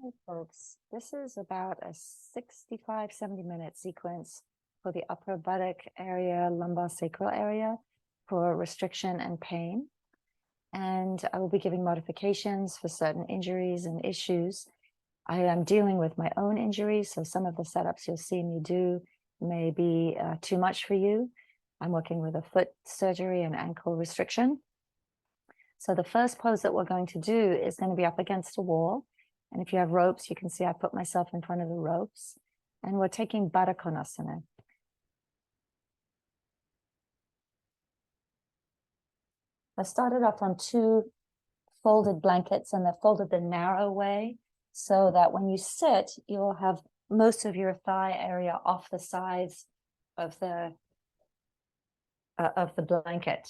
Hey folks, this is about a 65, 70-minute sequence for the upper buttock area, lumbar sacral area for restriction and pain. And I will be giving modifications for certain injuries and issues. I am dealing with my own injuries, so some of the setups you'll see me do may be too much for you. I'm working with a foot surgery and ankle restriction. So the first pose that we're going to do is going to be up against a wall. And if you have ropes, you can see I put myself in front of the ropes. And we're taking Baddha Konasana. I started off on two folded blankets, and they're folded the narrow way so that when you sit, you'll have most of your thigh area off the sides of the blanket.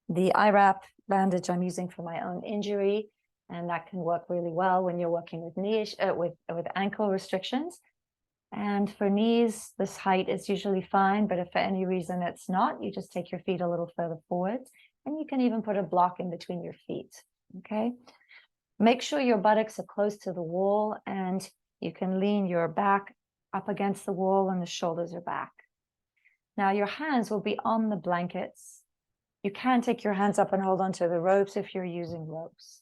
The IWrap bandage I'm using for my own injury, and that can work really well when you're working with with ankle restrictions. And for knees, this height is usually fine, but if for any reason it's not, you just take your feet a little further forward, and you can even put a block in between your feet, okay? Make sure your buttocks are close to the wall, and you can lean your back up against the wall and the shoulders are back. Now your hands will be on the blankets. You can take your hands up and hold onto the ropes if you're using ropes.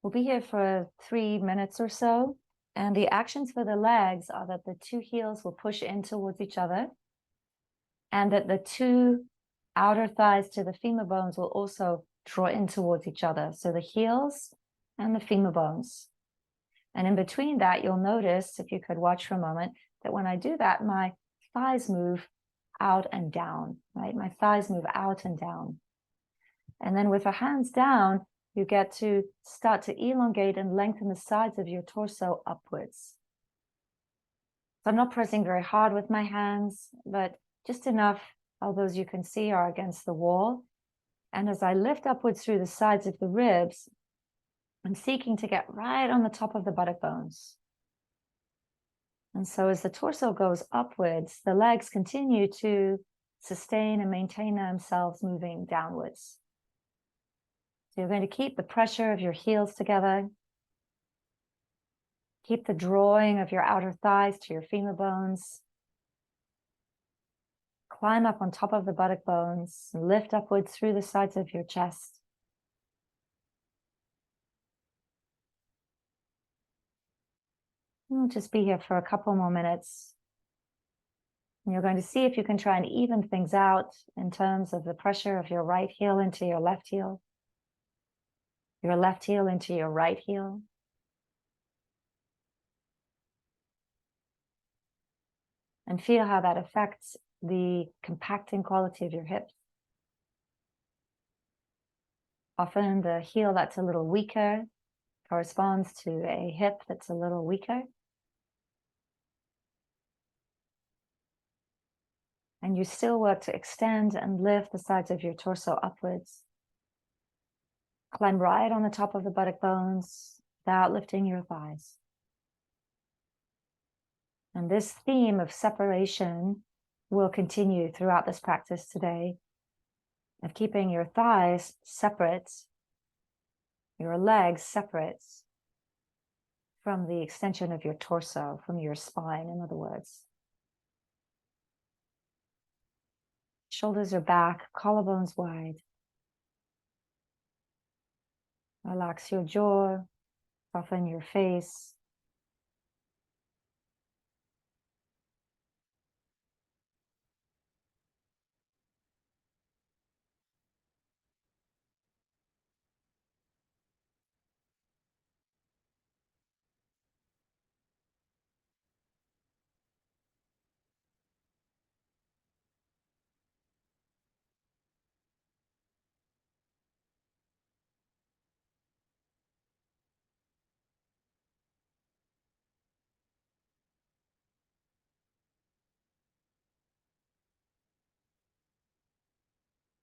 We'll be here for 3 minutes or so. And the actions for the legs are that the two heels will push in towards each other, and that the two outer thighs to the femur bones will also draw in towards each other. So the heels and the femur bones. And in between that, you'll notice, if you could watch for a moment, that when I do that, my thighs move out and down, right? My thighs move out and down. And then with the hands down, you get to start to elongate and lengthen the sides of your torso upwards. So I'm not pressing very hard with my hands, but just enough elbows you can see are against the wall. And as I lift upwards through the sides of the ribs, I'm seeking to get right on the top of the buttock bones. And so as the torso goes upwards, the legs continue to sustain and maintain themselves moving downwards. So you're going to keep the pressure of your heels together. Keep the drawing of your outer thighs to your femur bones. Climb up on top of the buttock bones. Lift upwards through the sides of your chest. We'll just be here for a couple more minutes. And you're going to see if you can try and even things out in terms of the pressure of your right heel into your left heel into your right heel. And feel how that affects the compacting quality of your hips. Often the heel that's a little weaker corresponds to a hip that's a little weaker. And you still work to extend and lift the sides of your torso upwards. Climb right on the top of the buttock bones without lifting your thighs. And this theme of separation will continue throughout this practice today, of keeping your thighs separate, your legs separate from the extension of your torso, from your spine, in other words. Shoulders are back, collarbones wide. Relax your jaw, soften your face.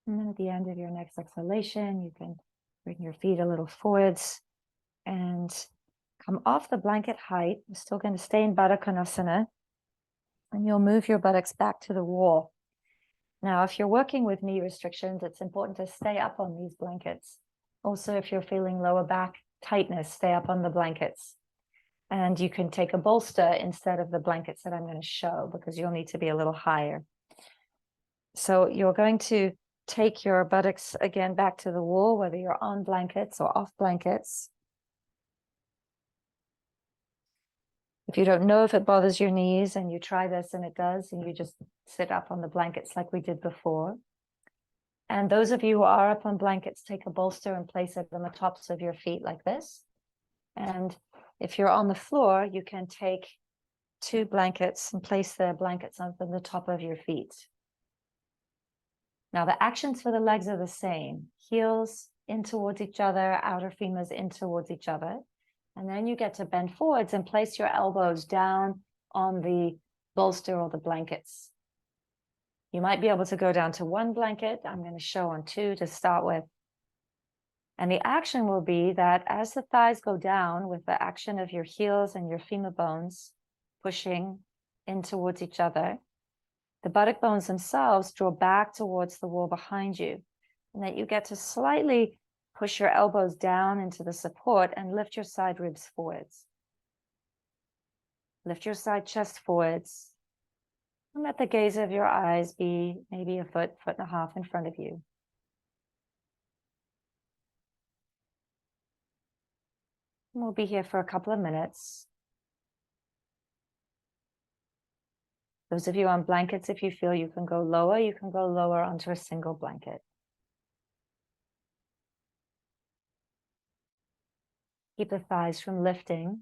And then at the end of your next exhalation, you can bring your feet a little forwards and come off the blanket height. We're still going to stay in Baddha Konasana. And you'll move your buttocks back to the wall. Now, if you're working with knee restrictions, it's important to stay up on these blankets. Also, if you're feeling lower back tightness, stay up on the blankets. And you can take a bolster instead of the blankets that I'm going to show, because you'll need to be a little higher. So you're going to take your buttocks again back to the wall, whether you're on blankets or off blankets. If you don't know if it bothers your knees and you try this and it does, and you just sit up on the blankets like we did before. And those of you who are up on blankets, take a bolster and place it on the tops of your feet like this. And if you're on the floor, you can take 2 blankets and place the blankets on the top of your feet. Now the actions for the legs are the same. Heels in towards each other, outer femurs in towards each other. And then you get to bend forwards and place your elbows down on the bolster or the blankets. You might be able to go down to 1 blanket. I'm going to show on 2 to start with. And the action will be that as the thighs go down with the action of your heels and your femur bones pushing in towards each other, the buttock bones themselves draw back towards the wall behind you. And that you get to slightly push your elbows down into the support and lift your side ribs forwards. Lift your side chest forwards. And let the gaze of your eyes be maybe a foot, 1.5 feet in front of you. And we'll be here for a couple of minutes. Those of you on blankets, if you feel you can go lower, you can go lower onto a single blanket. Keep the thighs from lifting.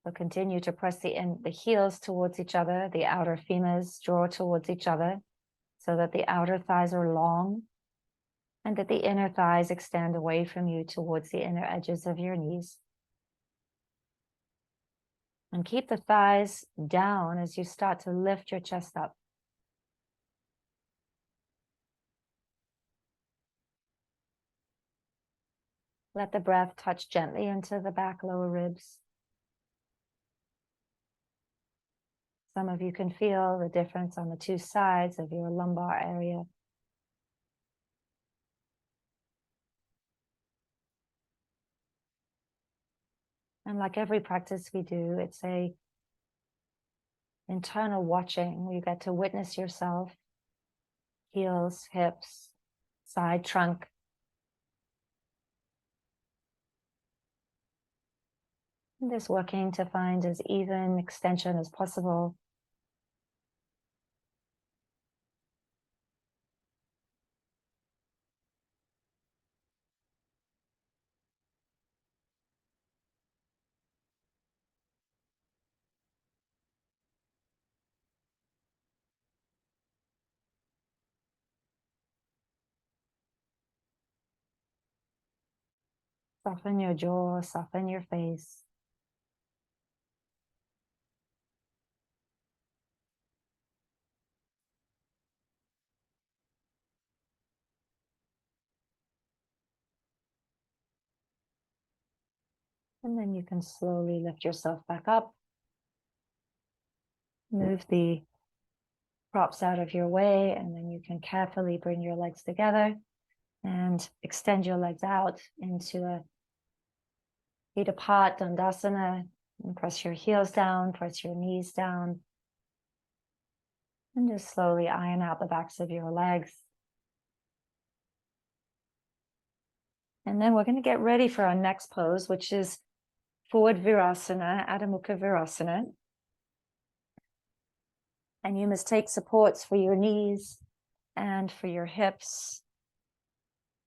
So continue to press the heels towards each other, the outer femurs draw towards each other so that the outer thighs are long and that the inner thighs extend away from you towards the inner edges of your knees. And keep the thighs down as you start to lift your chest up. Let the breath touch gently into the back lower ribs. Some of you can feel the difference on the 2 sides of your lumbar area. And like every practice we do, it's a internal watching. You get to witness yourself, heels, hips, side trunk. And just working to find as even extension as possible. Soften your jaw, soften your face. And then you can slowly lift yourself back up. Move the props out of your way, and then you can carefully bring your legs together and extend your legs out into a feet apart Dandasana. And press your heels down, press your knees down. And just slowly iron out the backs of your legs. And then we're going to get ready for our next pose, which is forward Virasana, Adho Mukha Virasana. And you must take supports for your knees and for your hips.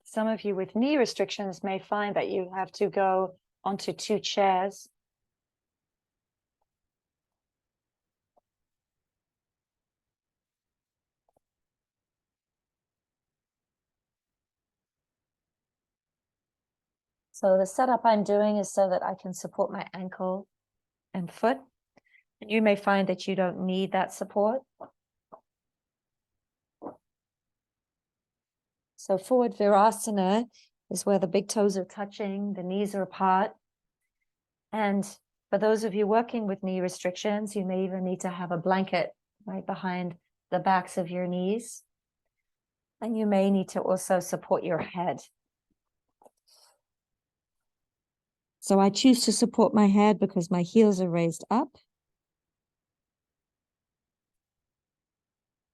Some of you with knee restrictions may find that you have to go onto 2 chairs. So the setup I'm doing is so that I can support my ankle and foot. And you may find that you don't need that support. So forward Virasana is where the big toes are touching, the knees are apart. And for those of you working with knee restrictions, you may even need to have a blanket right behind the backs of your knees. And you may need to also support your head So I choose to support my head because my heels are raised up.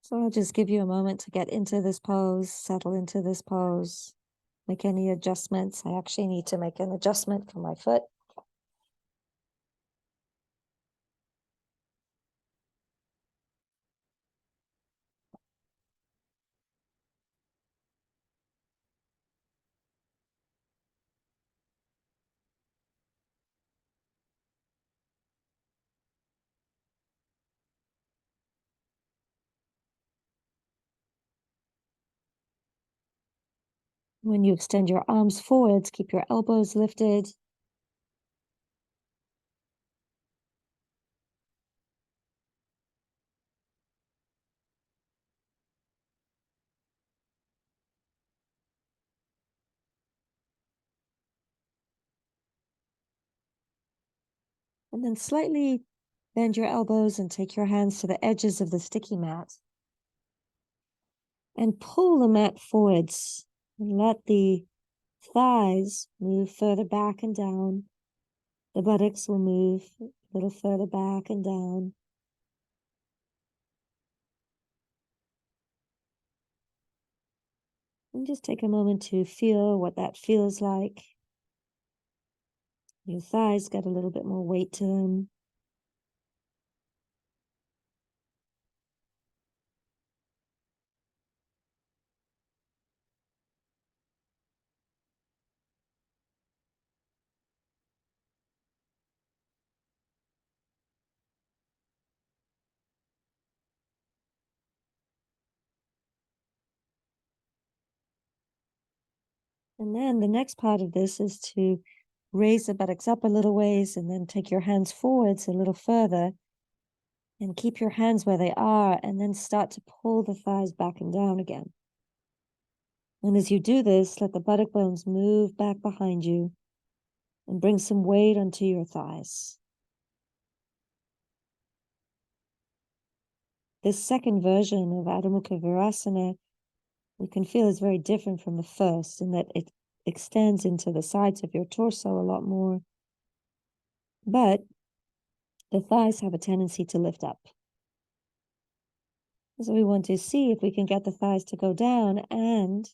So I'll just give you a moment to get into this pose, settle into this pose, make any adjustments. I actually need to make an adjustment for my foot. When you extend your arms forwards, keep your elbows lifted. And then slightly bend your elbows and take your hands to the edges of the sticky mat. And pull the mat forwards. And let the thighs move further back and down. The buttocks will move a little further back and down. And just take a moment to feel what that feels like. Your thighs get a little bit more weight to them. And then the next part of this is to raise the buttocks up a little ways and then take your hands forwards a little further and keep your hands where they are and then start to pull the thighs back and down again. And as you do this, let the buttock bones move back behind you and bring some weight onto your thighs. This second version of Adho Mukha Virasana, we can feel is very different from the first in that it extends into the sides of your torso a lot more. But the thighs have a tendency to lift up. So we want to see if we can get the thighs to go down and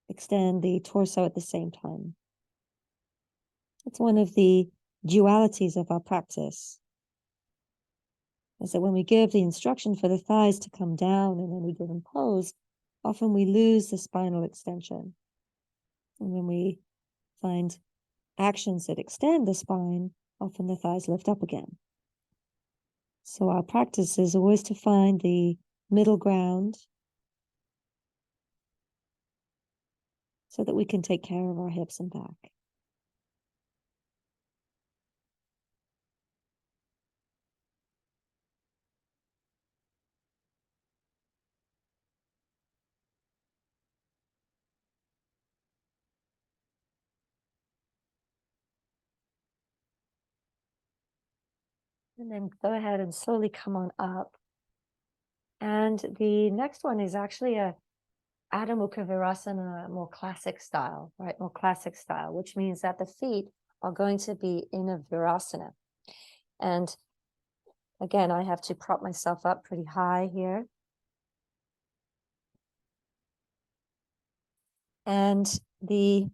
extend the torso at the same time. It's one of the dualities of our practice. Is that when we give the instruction for the thighs to come down and then we give them pose, often we lose the spinal extension. And when we find actions that extend the spine, often the thighs lift up again. So our practice is always to find the middle ground so that we can take care of our hips and back. And then go ahead and slowly come on up. And the next one is actually a Adho Mukha Virasana, more classic style, right? More classic style, which means that the feet are going to be in a Virasana. And again, I have to prop myself up pretty high here. And the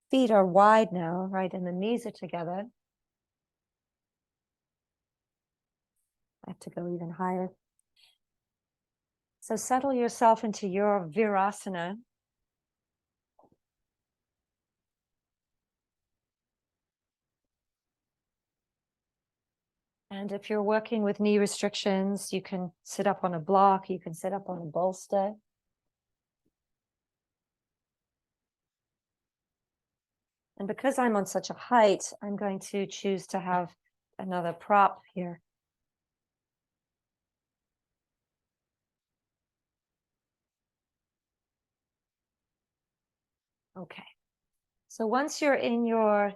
feet are wide now, right? And the knees are together. I have to go even higher. So settle yourself into your Virasana. And if you're working with knee restrictions, you can sit up on a block, you can sit up on a bolster. And because I'm on such a height, I'm going to choose to have another prop here. Okay. So once you're in your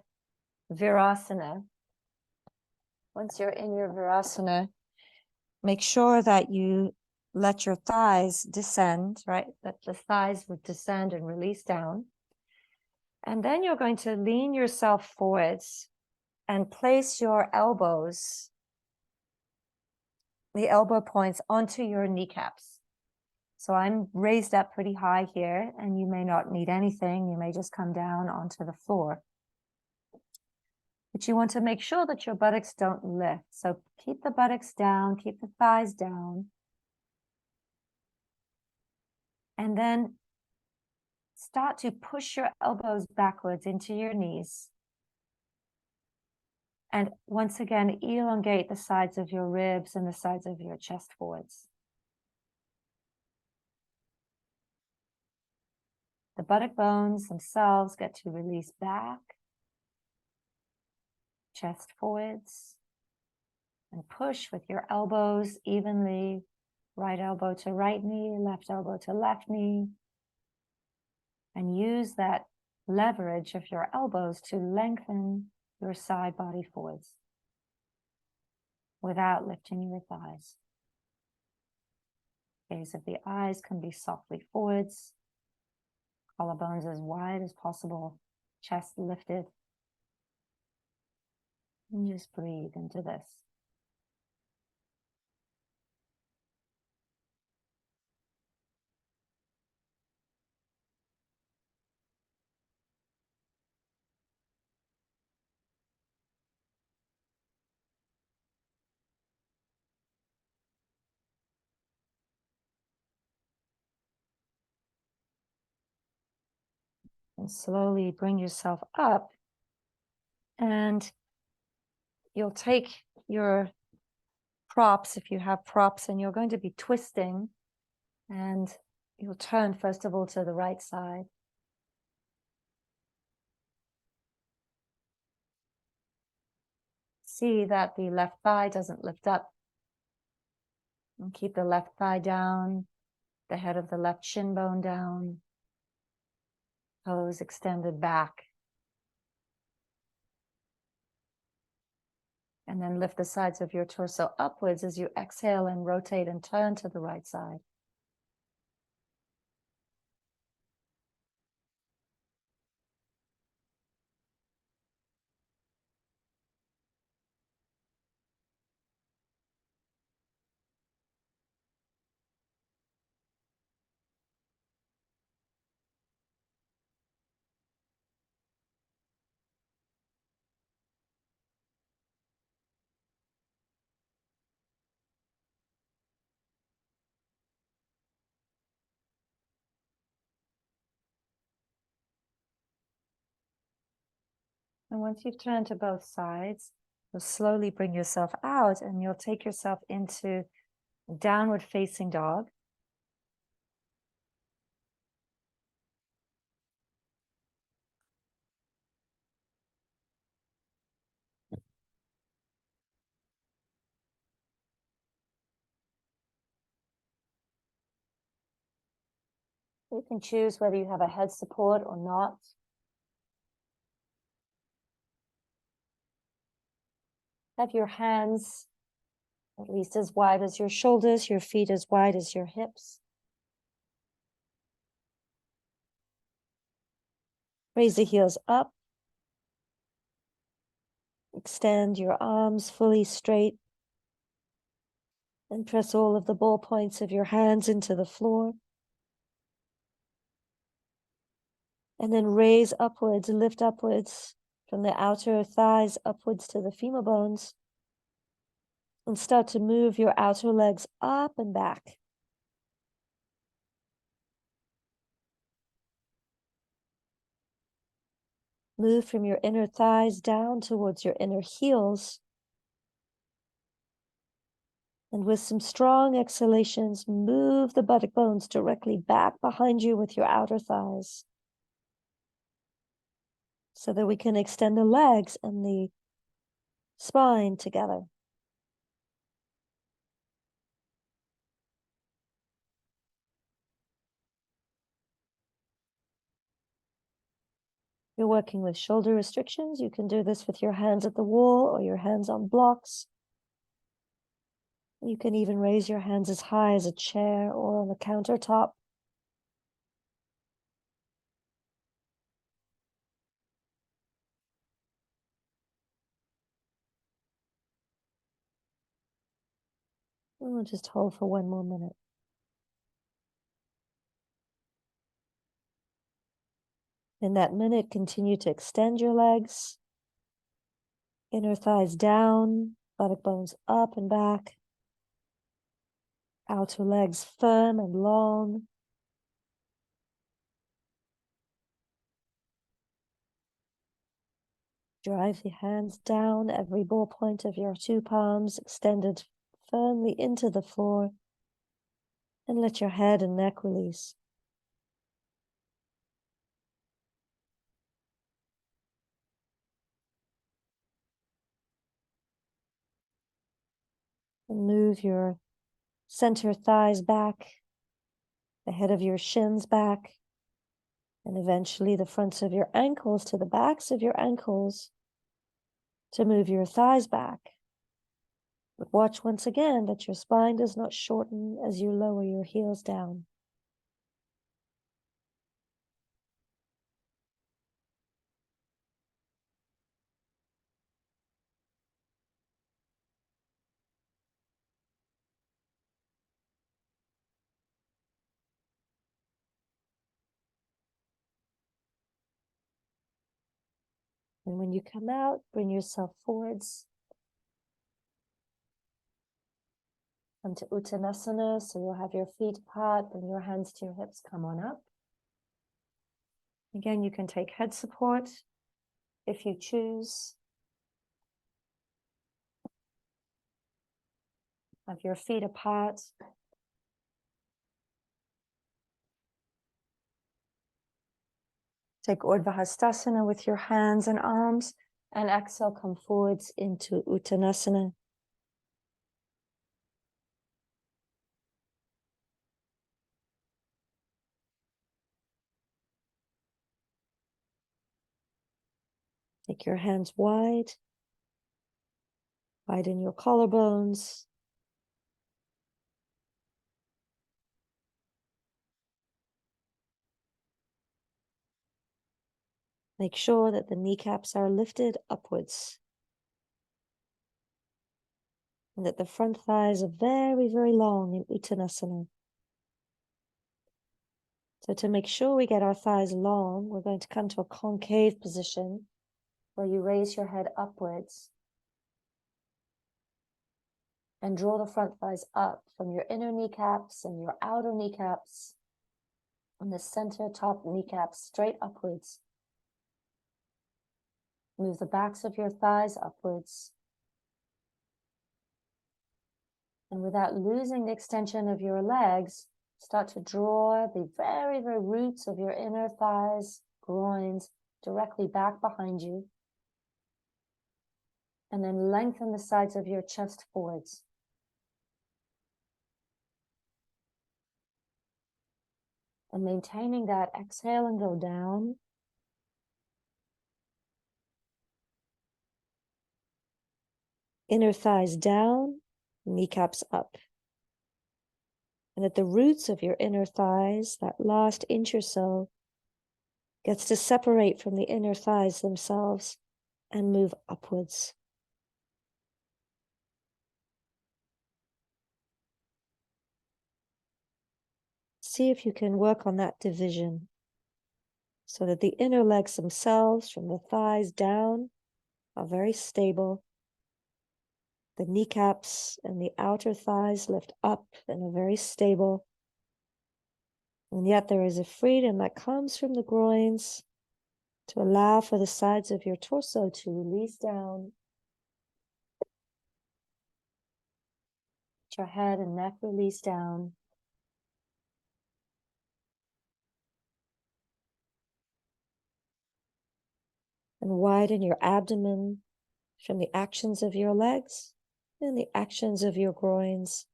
Virasana, make sure that you let your thighs descend, right? That the thighs would descend and release down. And then you're going to lean yourself forwards and place your elbows, the elbow points, onto your kneecaps. So I'm raised up pretty high here, and you may not need anything. You may just come down onto the floor. But you want to make sure that your buttocks don't lift. So keep the buttocks down, keep the thighs down. And then start to push your elbows backwards into your knees. And once again, elongate the sides of your ribs and the sides of your chest forwards. The buttock bones themselves get to release back, chest forwards, and push with your elbows evenly, right elbow to right knee, left elbow to left knee, and use that leverage of your elbows to lengthen your side body forwards without lifting your thighs. Gaze of the eyes can be softly forwards, collarbones as wide as possible, chest lifted. And just breathe into this. And slowly bring yourself up, and you'll take your props, if you have props, and you're going to be twisting, and you'll turn first of all to the right side. See that the left thigh doesn't lift up, and keep the left thigh down, the head of the left shin bone down, toes extended back. And then lift the sides of your torso upwards as you exhale and rotate and turn to the right side. And once you've turned to both sides, you'll slowly bring yourself out, and you'll take yourself into downward facing dog. You can choose whether you have a head support or not. Have your hands at least as wide as your shoulders, your feet as wide as your hips. Raise the heels up. Extend your arms fully straight. And press all of the ball points of your hands into the floor. And then raise upwards, lift upwards from the outer thighs upwards to the femur bones. And start to move your outer legs up and back. Move from your inner thighs down towards your inner heels. And with some strong exhalations, move the buttock bones directly back behind you with your outer thighs, so that we can extend the legs and the spine together. You're working with shoulder restrictions. You can do this with your hands at the wall or your hands on blocks. You can even raise your hands as high as a chair or on the countertop. And we'll just hold for 1 more minute. In that minute, continue to extend your legs, inner thighs down, buttock bones up and back, outer legs firm and long. Drive the hands down, every ball point of your 2 palms extended firmly into the floor, and let your head and neck release. And move your center thighs back, the head of your shins back, and eventually the fronts of your ankles to the backs of your ankles to move your thighs back. But watch once again that your spine does not shorten as you lower your heels down. And when you come out, bring yourself forwards. Come to Uttanasana, so you'll have your feet apart, bring your hands to your hips, come on up. Again, you can take head support if you choose. Have your feet apart. Take Urdhva Hastasana with your hands and arms, and exhale, come forwards into Uttanasana. Take your hands wide, widen your collarbones. Make sure that the kneecaps are lifted upwards and that the front thighs are very, very long in Uttanasana. So to make sure we get our thighs long, we're going to come to a concave position where you raise your head upwards and draw the front thighs up from your inner kneecaps and your outer kneecaps and the center top kneecaps straight upwards. Move the backs of your thighs upwards. And without losing the extension of your legs, start to draw the very, very roots of your inner thighs, groins, directly back behind you. And then lengthen the sides of your chest forwards. And maintaining that, exhale and go down. Inner thighs down, kneecaps up. And at the roots of your inner thighs, that last inch or so gets to separate from the inner thighs themselves and move upwards. See if you can work on that division so that the inner legs themselves from the thighs down are very stable. The kneecaps and the outer thighs lift up and are very stable. And yet there is a freedom that comes from the groins to allow for the sides of your torso to release down. Let your head and neck release down. And widen your abdomen from the actions of your legs and the actions of your groins.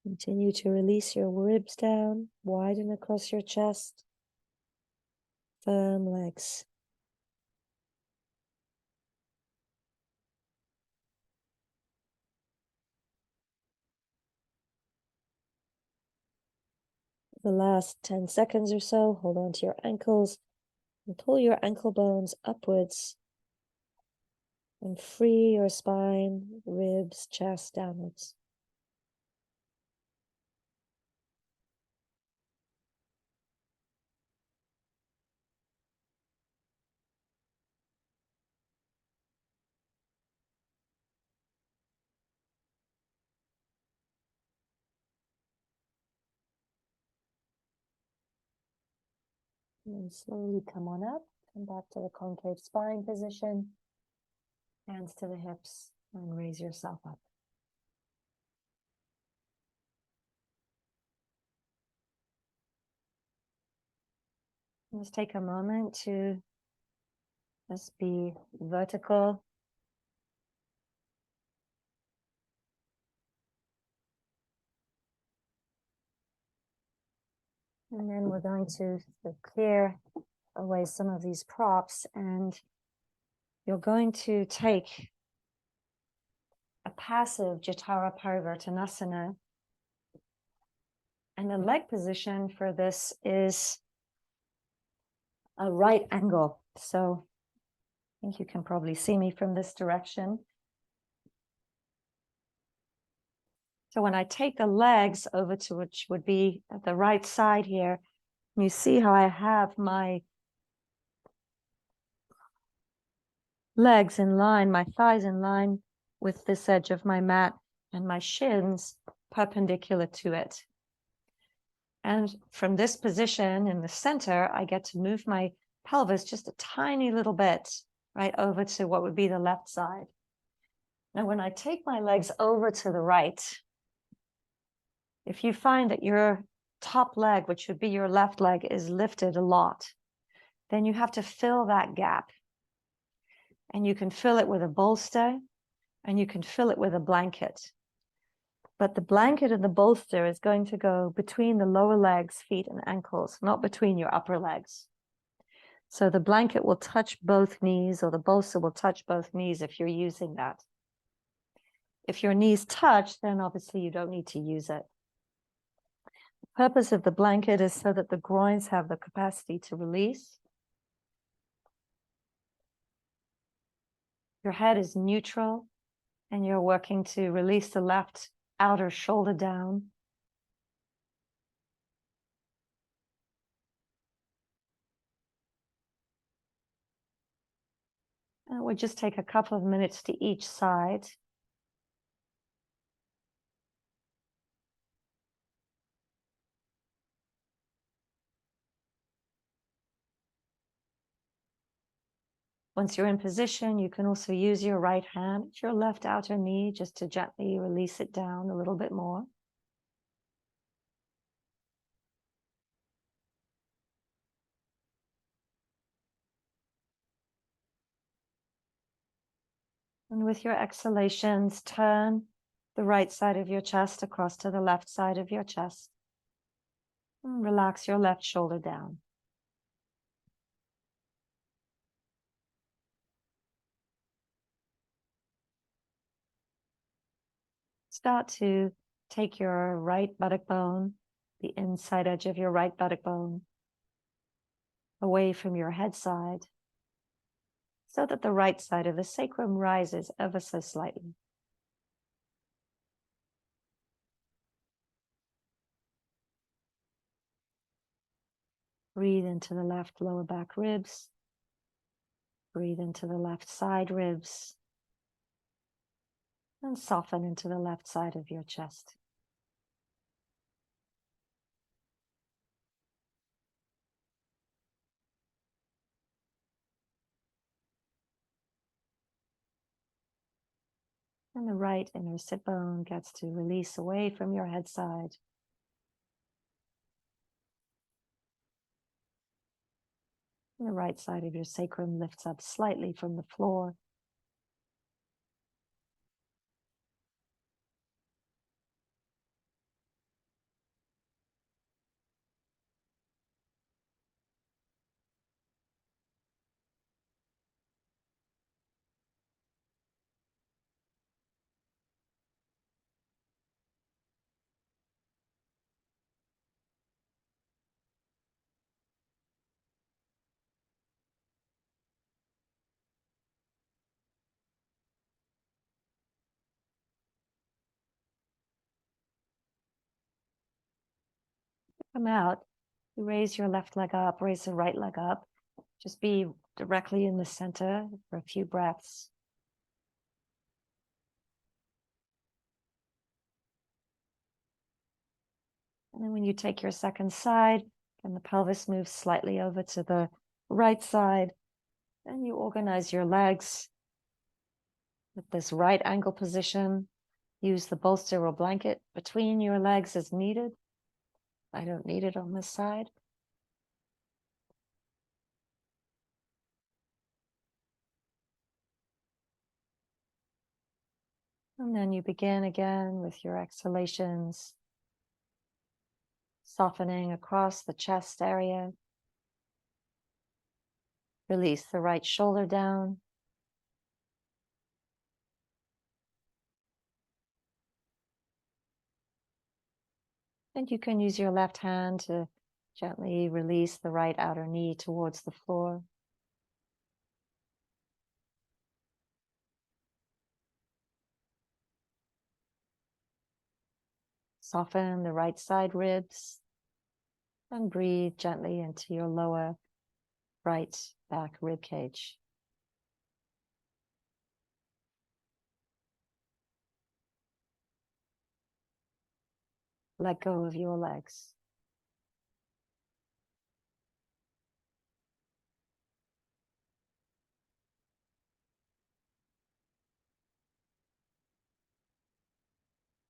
Continue to release your ribs down, widen across your chest. Firm legs. The last 10 seconds or so, hold on to your ankles and pull your ankle bones upwards and free your spine, ribs, chest downwards. And then slowly come on up, come back to the concave spine position, hands to the hips, and raise yourself up. Let's take a moment to just be vertical. And then we're going to clear away some of these props, and you're going to take a passive Jatara Parivartanasana. And the leg position for this is a right angle. So I think you can probably see me from this direction. So when I take the legs over to which would be at the right side here, you see how I have my legs in line, my thighs in line with this edge of my mat, and my shins perpendicular to it. And from this position in the center, I get to move my pelvis just a tiny little bit, right over to what would be the left side. Now, when I take my legs over to the right, if you find that your top leg, which should be your left leg, is lifted a lot, then you have to fill that gap. And you can fill it with a bolster, and you can fill it with a blanket. But the blanket and the bolster is going to go between the lower legs, feet, and ankles, not between your upper legs. So the blanket will touch both knees, or the bolster will touch both knees if you're using that. If your knees touch, then obviously you don't need to use it. The purpose of the blanket is so that the groins have the capacity to release. Your head is neutral, and you're working to release the left outer shoulder down. And we'll just take a couple of minutes to each side. Once you're in position, you can also use your right hand at your left outer knee just to gently release it down a little bit more. And with your exhalations, turn the right side of your chest across to the left side of your chest. And relax your left shoulder down. Start to take your right buttock bone, the inside edge of your right buttock bone, away from your head side, so that the right side of the sacrum rises ever so slightly. Breathe into the left lower back ribs. Breathe into the left side ribs. And soften into the left side of your chest. And the right inner sit bone gets to release away from your head side. And the right side of your sacrum lifts up slightly from the floor. come out, you raise your left leg up, raise the right leg up. Just be directly in the center for a few breaths. And then when you take your second side, and the pelvis moves slightly over to the right side, then you organize your legs with this right ankle position. Use the bolster or blanket between your legs as needed. I don't need it on this side. And then you begin again with your exhalations, softening across the chest area. Release the right shoulder down. And you can use your left hand to gently release the right outer knee towards the floor. Soften the right side ribs and breathe gently into your lower right back rib cage. Let go of your legs.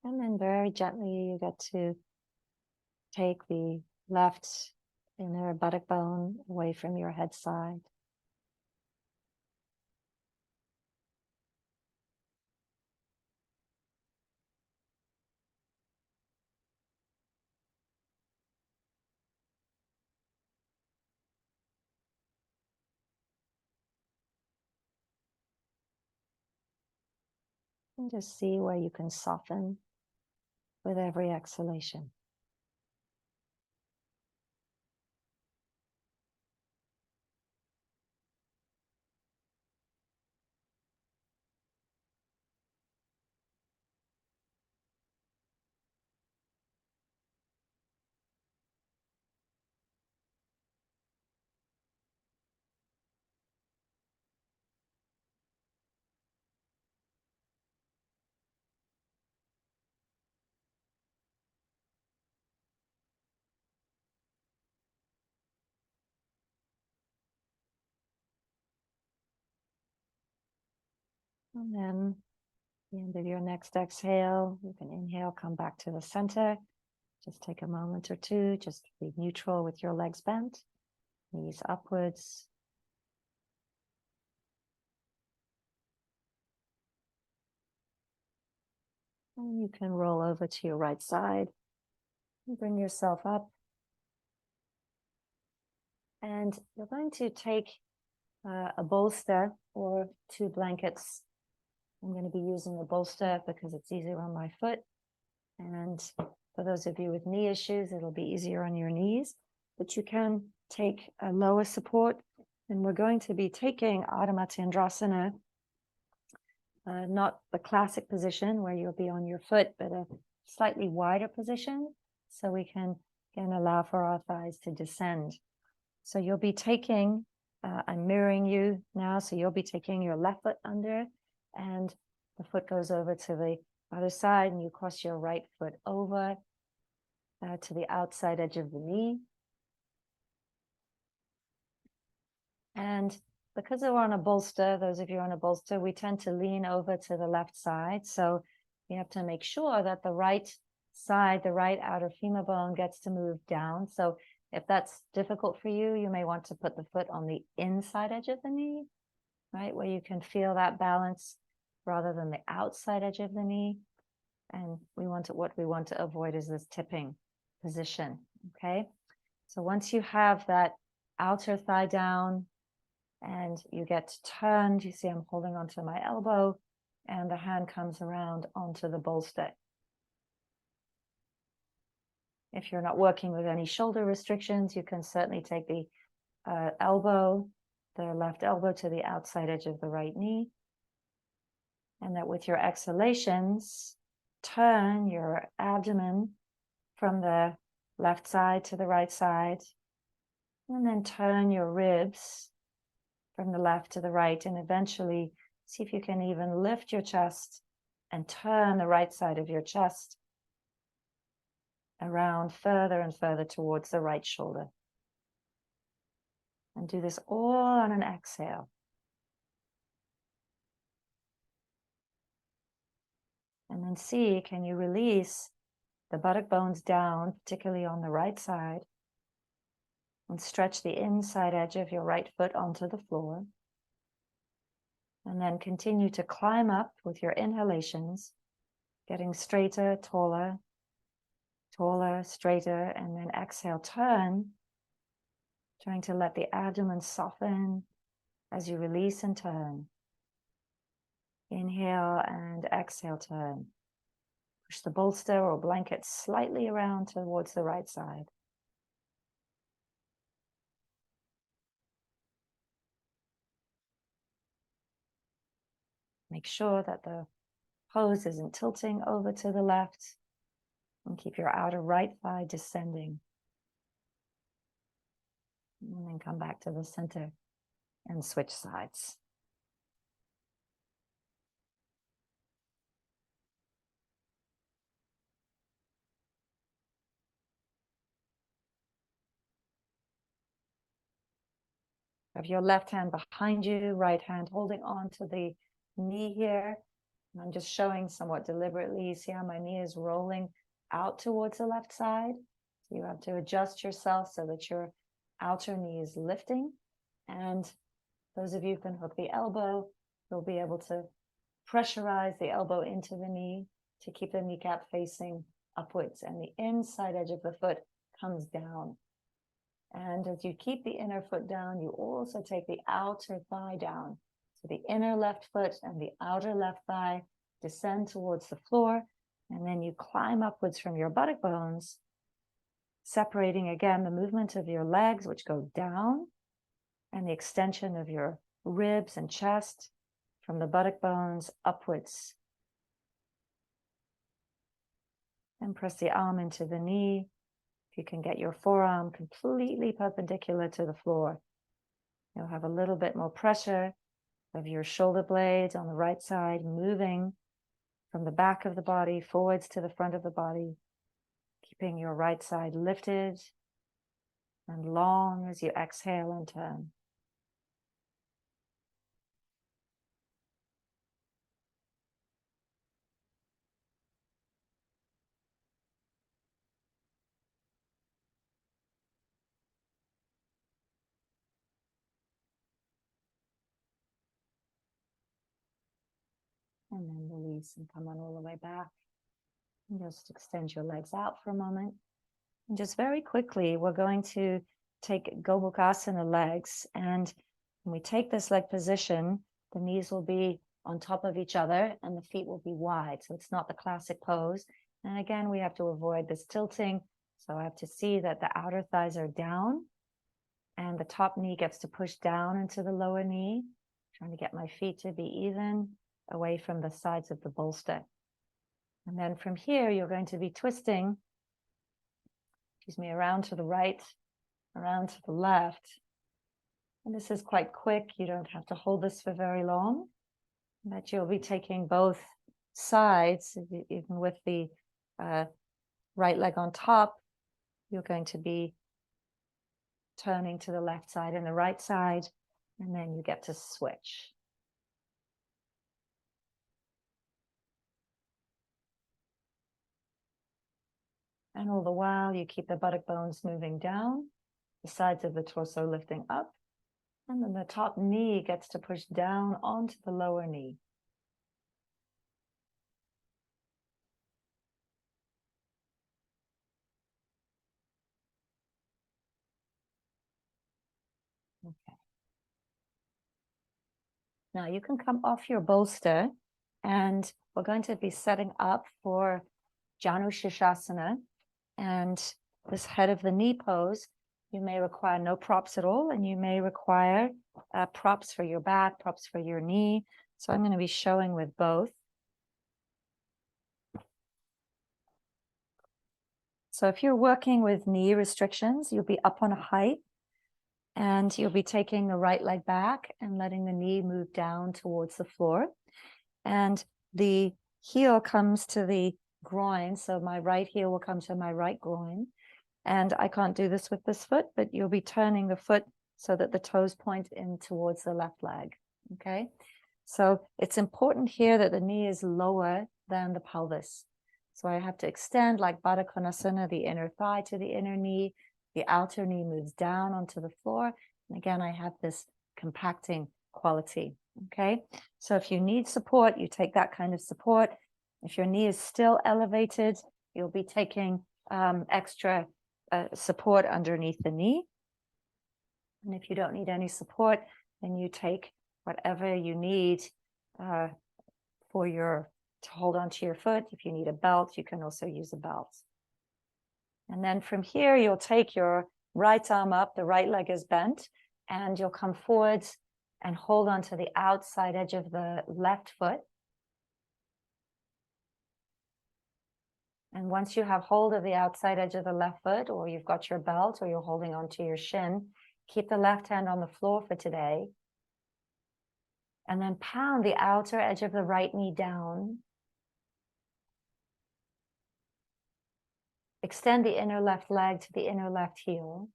And then very gently you get to take the left inner buttock bone away from your head side. And just see where you can soften with every exhalation. And then at the end of your next exhale, you can inhale, come back to the center. Just take a moment or two, just be neutral with your legs bent, knees upwards. And you can roll over to your right side and bring yourself up. And you're going to take a bolster or 2 blankets. I'm going to be using a bolster because it's easier on my foot. And for those of you with knee issues, it'll be easier on your knees. But you can take a lower support. And we're going to be taking Ardha Matsyendrasana, not the classic position where you'll be on your foot, but a slightly wider position. So we can again allow for our thighs to descend. So you'll be taking, I'm mirroring you now, so you'll be taking your left foot under and the foot goes over to the other side and you cross your right foot over to the outside edge of the knee. And because we're on a bolster, those of you on a bolster, we tend to lean over to the left side. So you have to make sure that the right side, the right outer femur bone gets to move down. So if that's difficult for you, you may want to put the foot on the inside edge of the knee, right? Where you can feel that balance rather than the outside edge of the knee. And what we want to avoid is this tipping position, okay? So once you have that outer thigh down and you get turned, you see I'm holding onto my elbow and the hand comes around onto the bolster. If you're not working with any shoulder restrictions, you can certainly take the elbow, the left elbow to the outside edge of the right knee. And that with your exhalations, turn your abdomen from the left side to the right side, and then turn your ribs from the left to the right, and eventually see if you can even lift your chest and turn the right side of your chest around further and further towards the right shoulder. And do this all on an exhale. And then see, can you release the buttock bones down, particularly on the right side, and stretch the inside edge of your right foot onto the floor. And then continue to climb up with your inhalations, getting straighter, taller, taller, straighter, and then exhale, turn, trying to let the abdomen soften as you release and turn. Inhale and exhale, turn. Push the bolster or blanket slightly around towards the right side. Make sure that the pose isn't tilting over to the left, and keep your outer right thigh descending. And then come back to the center and switch sides. Have your left hand behind you, right hand holding on to the knee here. And I'm just showing somewhat deliberately. You see how my knee is rolling out towards the left side? So you have to adjust yourself so that your outer knee is lifting. And those of you who can hook the elbow, you'll be able to pressurize the elbow into the knee to keep the kneecap facing upwards, and the inside edge of the foot comes down. And as you keep the inner foot down, you also take the outer thigh down. So the inner left foot and the outer left thigh descend towards the floor, and then you climb upwards from your buttock bones, separating again the movement of your legs, which go down, and the extension of your ribs and chest from the buttock bones upwards. And press the arm into the knee. If you can get your forearm completely perpendicular to the floor, you'll have a little bit more pressure of your shoulder blades on the right side, moving from the back of the body forwards to the front of the body, keeping your right side lifted and long as you exhale and turn. And then release and come on all the way back. And just extend your legs out for a moment. And just very quickly, we're going to take Gobukasana legs. And when we take this leg position, the knees will be on top of each other and the feet will be wide. So it's not the classic pose. And again, we have to avoid this tilting. So I have to see that the outer thighs are down and the top knee gets to push down into the lower knee, trying to get my feet to be even away from the sides of the bolster. And then from here, you're going to be twisting, around to the right, around to the left. And this is quite quick. You don't have to hold this for very long. But you'll be taking both sides, even with the right leg on top. You're going to be turning to the left side and the right side, and then you get to switch. And all the while, you keep the buttock bones moving down, the sides of the torso lifting up, and then the top knee gets to push down onto the lower knee. Okay. Now you can come off your bolster, and we're going to be setting up for Janu Shirshasana. And this head of the knee pose, you may require no props at all, and you may require props for your back, props for your knee. So I'm going to be showing with both. So if you're working with knee restrictions, you'll be up on a height and you'll be taking the right leg back and letting the knee move down towards the floor. And the heel comes to the groin. So my right heel will come to my right groin. And I can't do this with this foot, but you'll be turning the foot so that the toes point in towards the left leg. Okay. So it's important here that the knee is lower than the pelvis. So I have to extend like Baddha Konasana, the inner thigh to the inner knee. The outer knee moves down onto the floor. And again, I have this compacting quality. Okay. So if you need support, you take that kind of support. If your knee is still elevated, you'll be taking extra support underneath the knee. And if you don't need any support, then you take whatever you need to hold onto your foot. If you need a belt, you can also use a belt. And then from here, you'll take your right arm up, the right leg is bent, and you'll come forwards and hold onto the outside edge of the left foot. And once you have hold of the outside edge of the left foot, or you've got your belt, or you're holding onto your shin, keep the left hand on the floor for today. And then pound the outer edge of the right knee down. Extend the inner left leg to the inner left heel.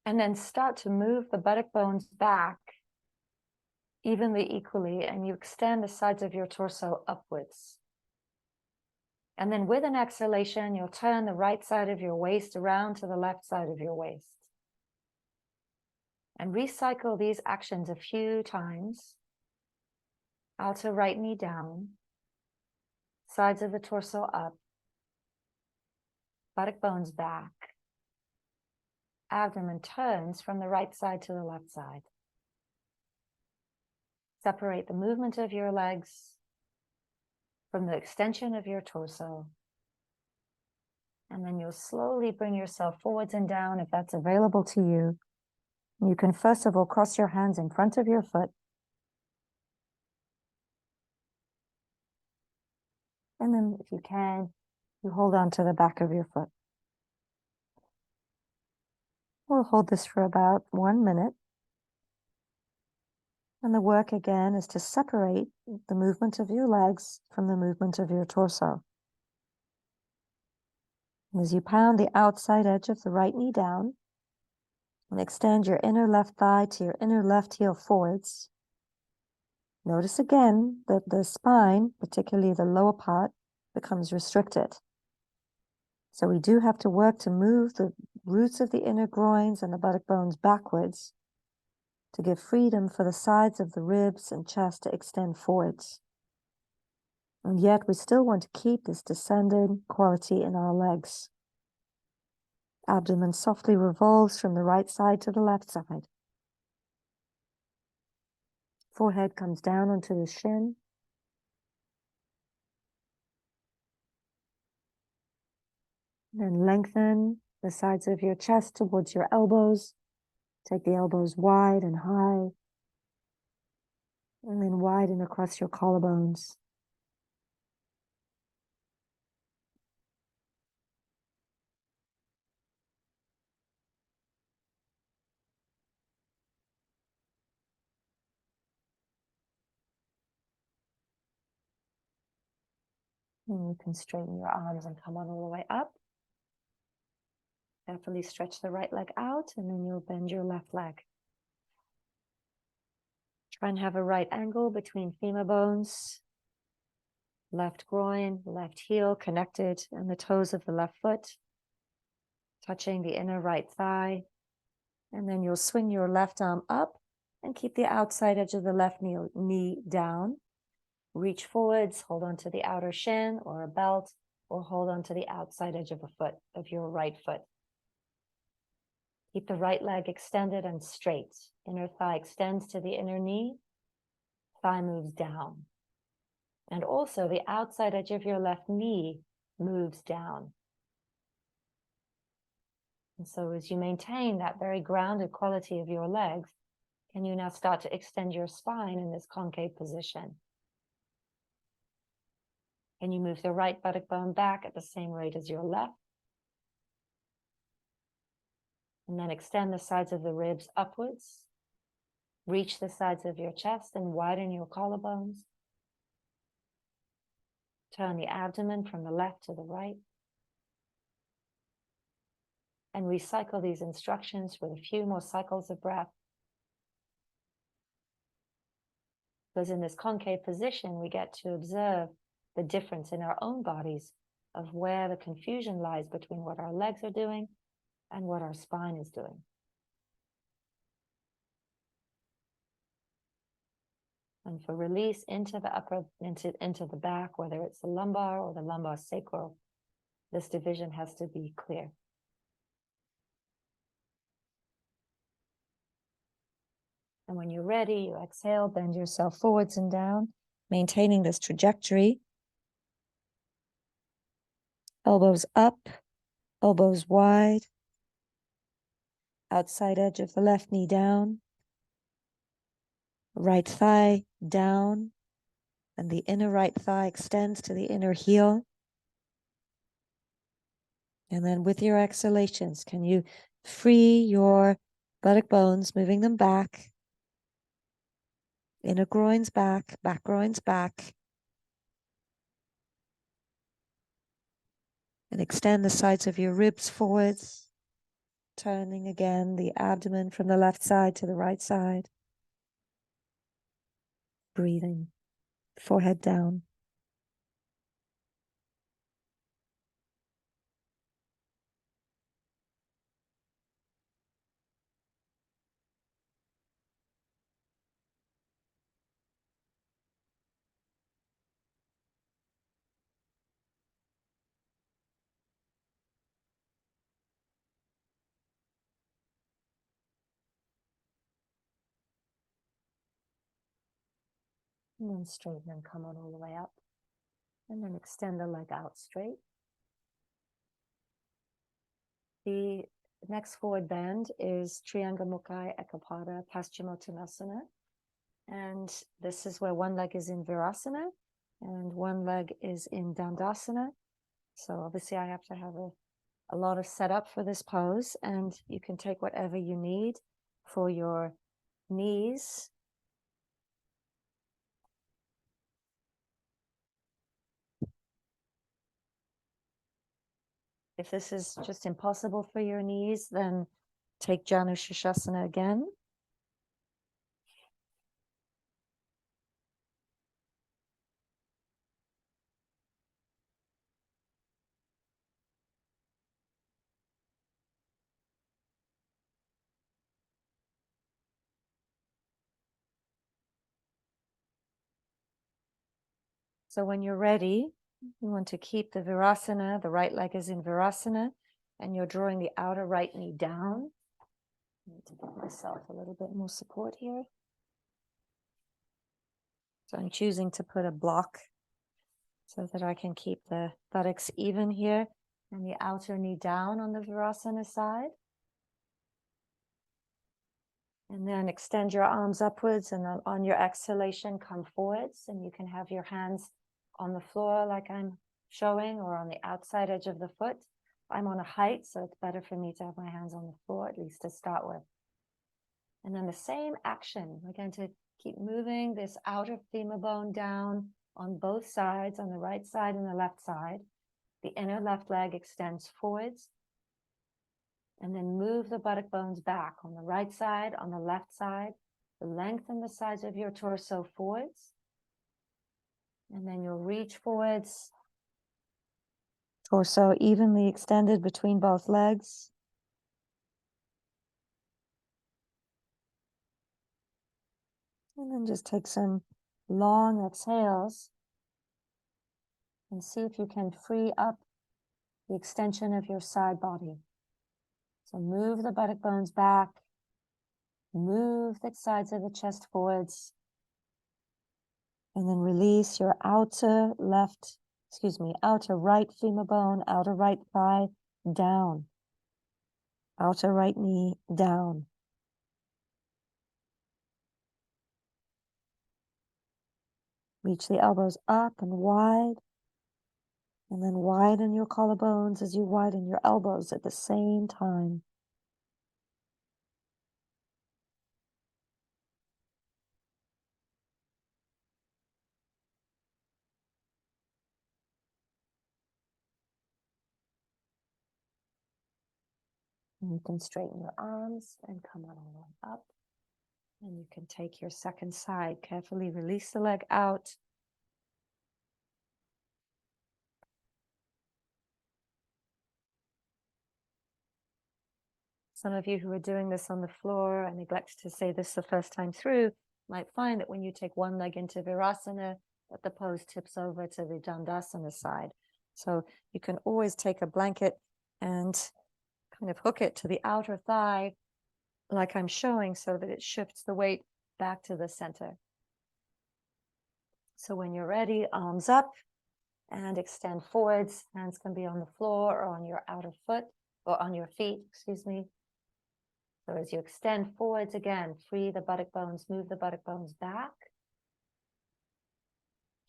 And then start to move the buttock bones back evenly, equally, and you extend the sides of your torso upwards. And then with an exhalation, you'll turn the right side of your waist around to the left side of your waist. And recycle these actions a few times. Outer right knee down. Sides of the torso up. Buttock bones back. Abdomen turns from the right side to the left side. Separate the movement of your legs from the extension of your torso. And then you'll slowly bring yourself forwards and down if that's available to you. You can first of all cross your hands in front of your foot. And then if you can, you hold on to the back of your foot. We'll hold this for about 1 minute. And the work again is to separate the movement of your legs from the movement of your torso. And as you pound the outside edge of the right knee down, and extend your inner left thigh to your inner left heel forwards, notice again that the spine, particularly the lower part, becomes restricted. So we do have to work to move the roots of the inner groins and the buttock bones backwards to give freedom for the sides of the ribs and chest to extend forwards. And yet we still want to keep this descending quality in our legs. Abdomen softly revolves from the right side to the left side. Forehead comes down onto the shin. Then lengthen the sides of your chest towards your elbows. Take the elbows wide and high. And then widen across your collarbones. And you can straighten your arms and come on all the way up. Carefully stretch the right leg out, and then you'll bend your left leg. Try and have a right angle between femur bones, left groin, left heel connected, and the toes of the left foot, touching the inner right thigh. And then you'll swing your left arm up and keep the outside edge of the left knee down. Reach forwards, hold on to the outer shin or a belt, or hold on to the outside edge of your right foot. Keep the right leg extended and straight. Inner thigh extends to the inner knee. Thigh moves down. And also the outside edge of your left knee moves down. And so as you maintain that very grounded quality of your legs, can you now start to extend your spine in this concave position? Can you move the right buttock bone back at the same rate as your left? And then extend the sides of the ribs upwards. Reach the sides of your chest and widen your collarbones. Turn the abdomen from the left to the right. And recycle these instructions with a few more cycles of breath. Because in this concave position, we get to observe the difference in our own bodies of where the confusion lies between what our legs are doing and what our spine is doing. And for release into the upper, into the back, whether it's the lumbar or the lumbar sacral, this division has to be clear. And when you're ready, you exhale, bend yourself forwards and down, maintaining this trajectory. Elbows up, elbows wide, outside edge of the left knee down, right thigh down, and the inner right thigh extends to the inner heel. And then with your exhalations, can you free your buttock bones, moving them back, inner groins back, back groins back, and extend the sides of your ribs forwards, turning again the abdomen from the left side to the right side. Breathing, forehead down. And then straighten and come on all the way up. And then extend the leg out straight. The next forward bend is Trianga Mukha Ekapada Paschimottanasana. And this is where one leg is in Virasana and one leg is in Dandasana. So obviously I have to have a lot of setup for this pose, and you can take whatever you need for your knees. If this is just impossible for your knees, then take Janu Shishasana again. So when you're ready, you want to keep the Virasana, the right leg is in Virasana, and you're drawing the outer right knee down. I need to give myself a little bit more support here. So I'm choosing to put a block so that I can keep the buttocks even here and the outer knee down on the Virasana side. And then extend your arms upwards, and on your exhalation, come forwards, and you can have your hands on the floor like I'm showing, or on the outside edge of the foot. I'm on a height, so it's better for me to have my hands on the floor, at least to start with. And then the same action, we're going to keep moving this outer femur bone down on both sides, on the right side and the left side. The inner left leg extends forwards. And then move the buttock bones back on the right side, on the left side. Lengthen the sides of your torso forwards. And then you'll reach forwards. Torso evenly extended between both legs. And then just take some long exhales and see if you can free up the extension of your side body. So move the buttock bones back. Move the sides of the chest forwards. And then release your outer right femur bone, outer right thigh down. Outer right knee down. Reach the elbows up and wide. And then widen your collarbones as you widen your elbows at the same time. And you can straighten your arms and come on all the way up. And you can take your second side. Carefully release the leg out. Some of you who are doing this on the floor, I neglected to say this the first time through, might find that when you take one leg into Virasana, that the pose tips over to the Dandasana side. So you can always take a blanket and kind of hook it to the outer thigh, like I'm showing, so that it shifts the weight back to the center. So when you're ready, arms up and extend forwards. Hands can be on the floor or on your outer foot, or on your feet, excuse me. So as you extend forwards again, free the buttock bones, move the buttock bones back.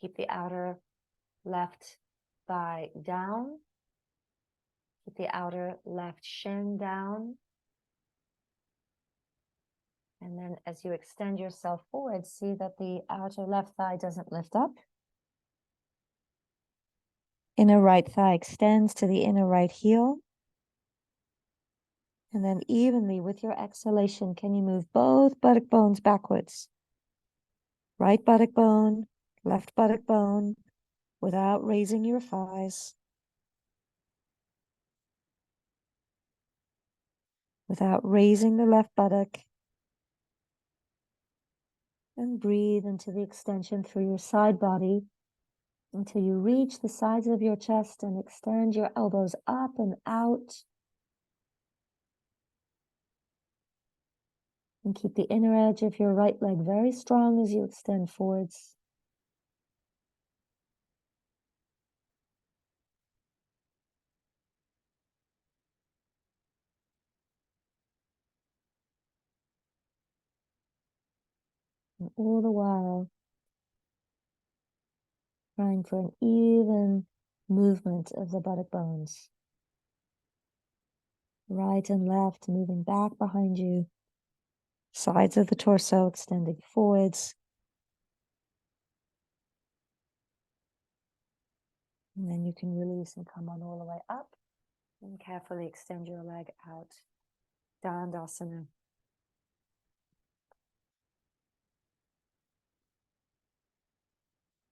Keep the outer left thigh down. Keep the outer left shin down. And then as you extend yourself forward, see that the outer left thigh doesn't lift up. Inner right thigh extends to the inner right heel. And then evenly with your exhalation, can you move both buttock bones backwards? Right buttock bone, left buttock bone, without raising your thighs. Without raising the left buttock. And breathe into the extension through your side body until you reach the sides of your chest and extend your elbows up and out. And keep the inner edge of your right leg very strong as you extend forwards. And all the while, trying for an even movement of the buttock bones. Right and left moving back behind you. Sides of the torso extending forwards. And then you can release and come on all the way up. And carefully extend your leg out. Dandasana.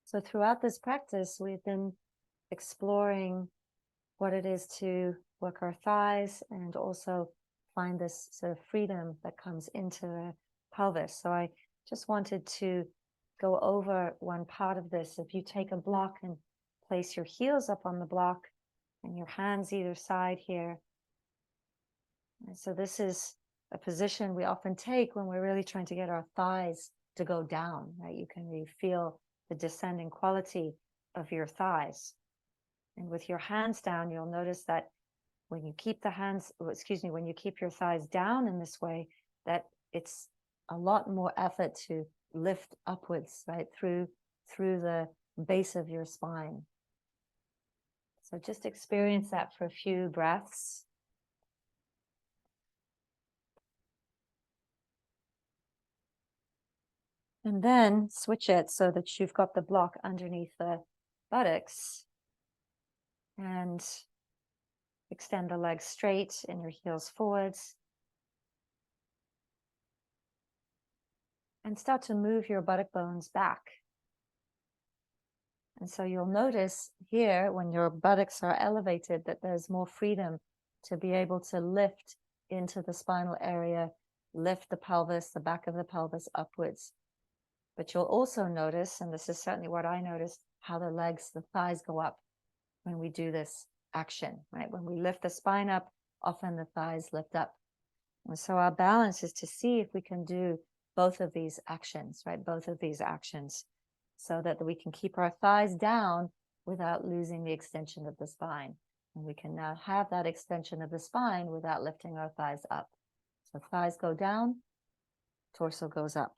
So throughout this practice, we've been exploring what it is to work our thighs and also find this sort of freedom that comes into the pelvis. So I just wanted to go over one part of this. If you take a block and place your heels up on the block and your hands either side here. And so this is a position we often take when we're really trying to get our thighs to go down, right? You can really feel the descending quality of your thighs. And with your hands down, you'll notice that when you keep the hands, when you keep your thighs down in this way, that it's a lot more effort to lift upwards, right, through the base of your spine. So just experience that for a few breaths. And then switch it so that you've got the block underneath the buttocks. And extend the legs straight and your heels forwards. And start to move your buttock bones back. And so you'll notice here, when your buttocks are elevated, that there's more freedom to be able to lift into the spinal area, lift the pelvis, the back of the pelvis upwards. But you'll also notice, and this is certainly what I noticed, how the legs, the thighs go up when we do this action, right? When we lift the spine up, often the thighs lift up. And so our balance is to see if we can do both of these actions, right? Both of these actions, so that we can keep our thighs down without losing the extension of the spine. And we can now have that extension of the spine without lifting our thighs up. So thighs go down, torso goes up.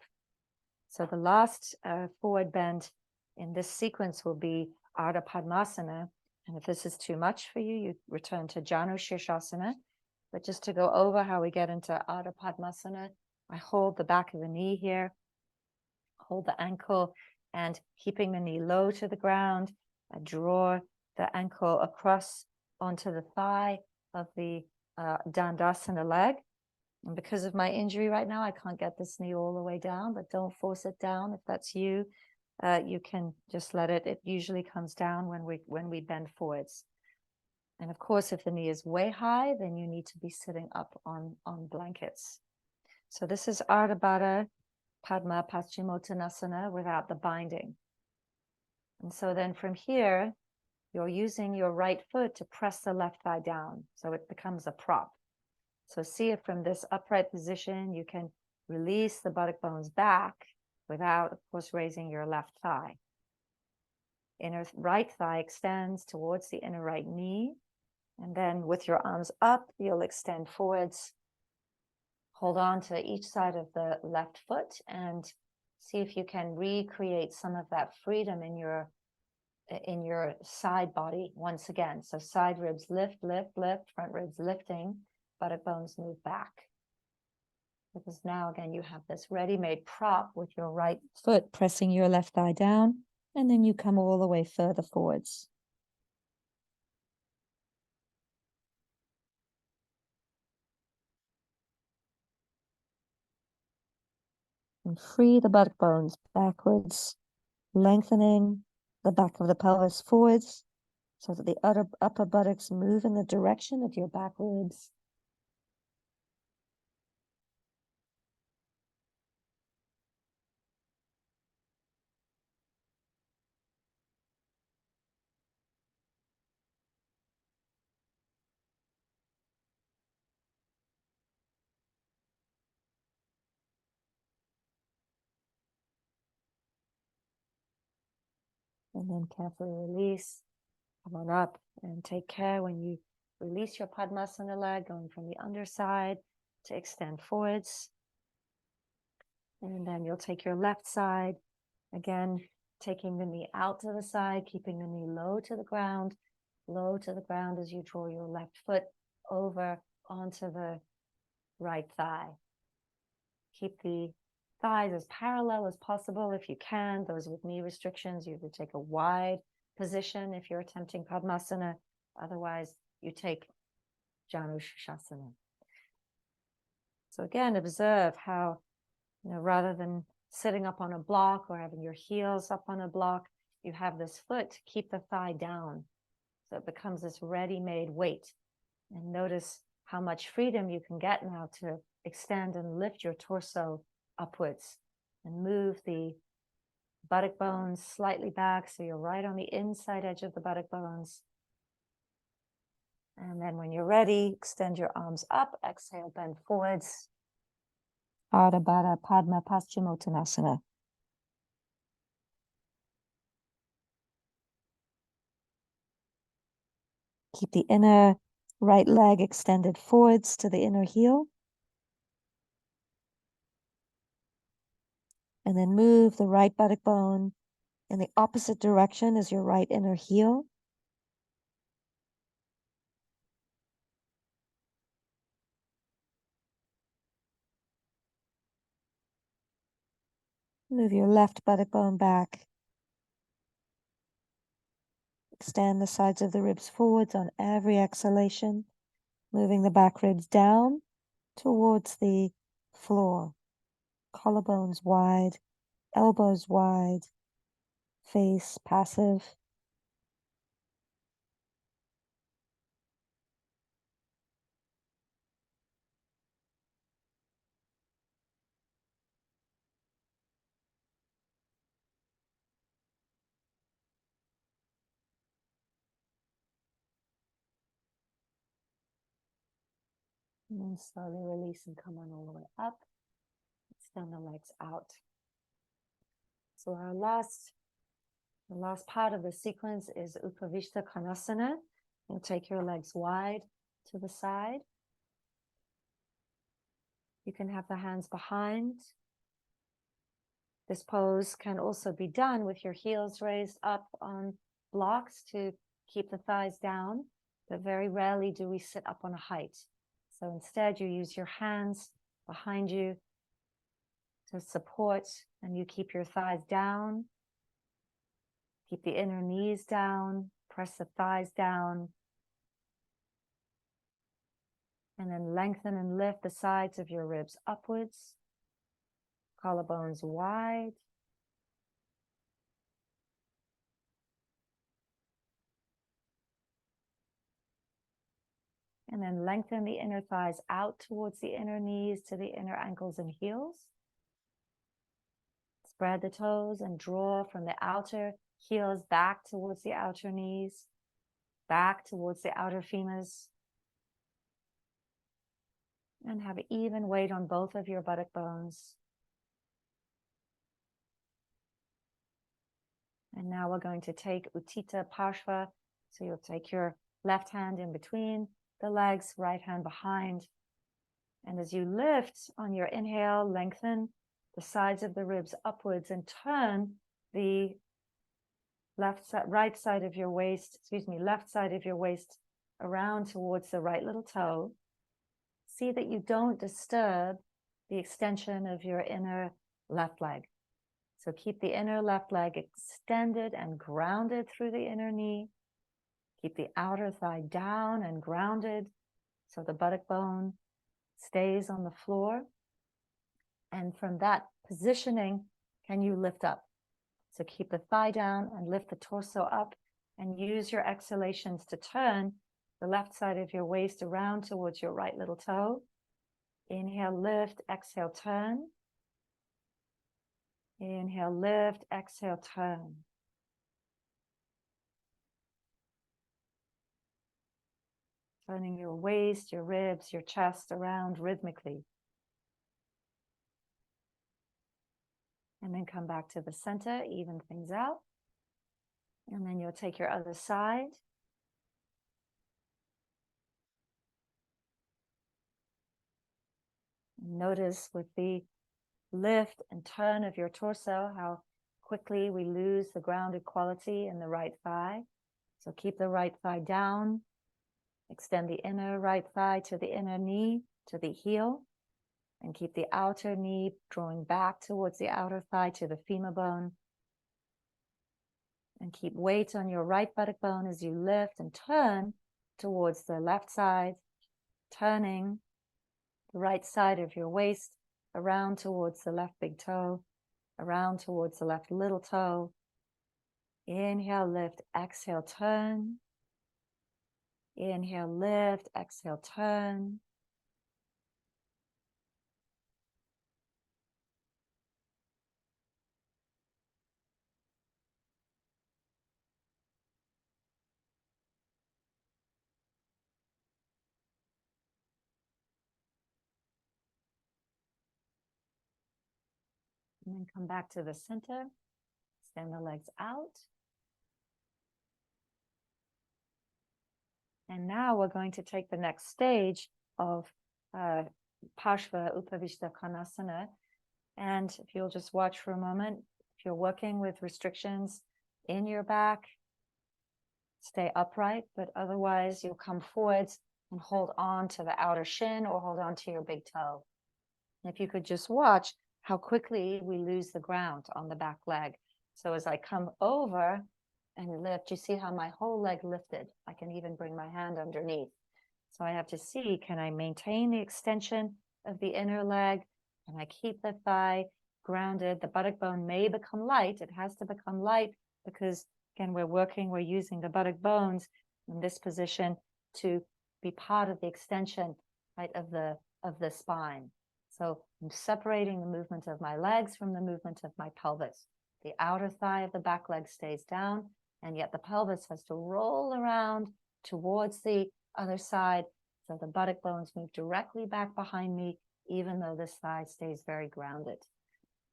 So the last forward bend in this sequence will be Ardha Padmasana. And if this is too much for you, you return to Janu Shirshasana. But just to go over how we get into Ardha Padmasana, I hold the back of the knee here, hold the ankle, and keeping the knee low to the ground, I draw the ankle across onto the thigh of the Dandasana leg. And because of my injury right now, I can't get this knee all the way down, but don't force it down. If that's you, you can just let it. It usually comes down when we bend forwards. And of course, if the knee is way high, then you need to be sitting up on blankets. So this is Ardha Baddha Padma Paschimottanasana without the binding. And so then from here, you're using your right foot to press the left thigh down. So it becomes a prop. So see if from this upright position, you can release the buttock bones back without, of course, raising your left thigh. Inner right thigh extends towards the inner right knee. And then with your arms up, you'll extend forwards. Hold on to each side of the left foot and see if you can recreate some of that freedom in your side body once again. So side ribs lift, lift, lift, front ribs lifting, buttock bones move back. Because now again, you have this ready-made prop with your right foot pressing your left thigh down, and then you come all the way further forwards. And free the buttock bones backwards, lengthening the back of the pelvis forwards so that the upper buttocks move in the direction of your back ribs. And then carefully release. Come on up and take care when you release your Padmasana leg, going from the underside to extend forwards. And then you'll take your left side, again, taking the knee out to the side, keeping the knee low to the ground as you draw your left foot over onto the right thigh. Keep the thighs as parallel as possible if you can. Those with knee restrictions, you would take a wide position if you're attempting Padmasana. Otherwise, you take Janu Shirshasana. So again, observe how, rather than sitting up on a block or having your heels up on a block, you have this foot to keep the thigh down. So it becomes this ready-made weight. And notice how much freedom you can get now to extend and lift your torso upwards and move the buttock bones slightly back so you're right on the inside edge of the buttock bones. And then when you're ready, extend your arms up, exhale, bend forwards. Ardha Baddha Padma Paschimottanasana. Keep the inner right leg extended forwards to the inner heel. And then move the right buttock bone in the opposite direction as your right inner heel. Move your left buttock bone back. Extend the sides of the ribs forwards on every exhalation, moving the back ribs down towards the floor. Collarbones wide, elbows wide, face passive. And then slowly release and come on all the way up. Extend the legs out. So the last part of the sequence is Upavishta Konasana. You'll take your legs wide to the side. You can have the hands behind. This pose can also be done with your heels raised up on blocks to Keep the thighs down, but very rarely do we sit up on a height. So instead you use your hands behind you to support, and you keep your thighs down. Keep the inner knees down, press the thighs down. And then lengthen and lift the sides of your ribs upwards. Collarbones wide. And then lengthen the inner thighs out towards the inner knees to the inner ankles and heels. Spread the toes and draw from the outer heels back towards the outer knees, back towards the outer femurs. And have even weight on both of your buttock bones. And now we're going to take Uttita Parshva. So you'll take your left hand in between the legs, right hand behind. And as you lift on your inhale, lengthen the sides of the ribs upwards and turn the left side of your waist around towards the right little toe. See that you don't disturb the extension of your inner left leg. So keep the inner left leg extended and grounded through the inner knee. Keep the outer thigh down and grounded so the buttock bone stays on the floor. And from that positioning, can you lift up? So keep the thigh down and lift the torso up, and use your exhalations to turn the left side of your waist around towards your right little toe. Inhale, lift, exhale, turn. Inhale, lift, exhale, turn. Turning your waist, your ribs, your chest around rhythmically. And then come back to the center, even things out. And then you'll take your other side. Notice with the lift and turn of your torso how quickly we lose the grounded quality in the right thigh. So keep the right thigh down. Extend the inner right thigh to the inner knee, to the heel. And keep the outer knee drawing back towards the outer thigh to the femur bone. And keep weight on your right buttock bone as you lift and turn towards the left side, turning the right side of your waist around towards the left big toe, around towards the left little toe. Inhale, lift, exhale, turn. Inhale, lift, exhale, turn. And then come back to the center. Extend the legs out. And now we're going to take the next stage of Parshva Upavishta Konasana. And if you'll just watch for a moment, if you're working with restrictions in your back, stay upright, but otherwise you'll come forwards and hold on to the outer shin or hold on to your big toe. And if you could just watch how quickly we lose the ground on the back leg. So as I come over and lift, you see how my whole leg lifted? I can even bring my hand underneath. So I have to see, can I maintain the extension of the inner leg? Can I keep the thigh grounded? The buttock bone may become light. It has to become light because, again, we're using the buttock bones in this position to be part of the extension, right, of the spine. So I'm separating the movement of my legs from the movement of my pelvis. The outer thigh of the back leg stays down, and yet the pelvis has to roll around towards the other side. So the buttock bones move directly back behind me, even though this thigh stays very grounded.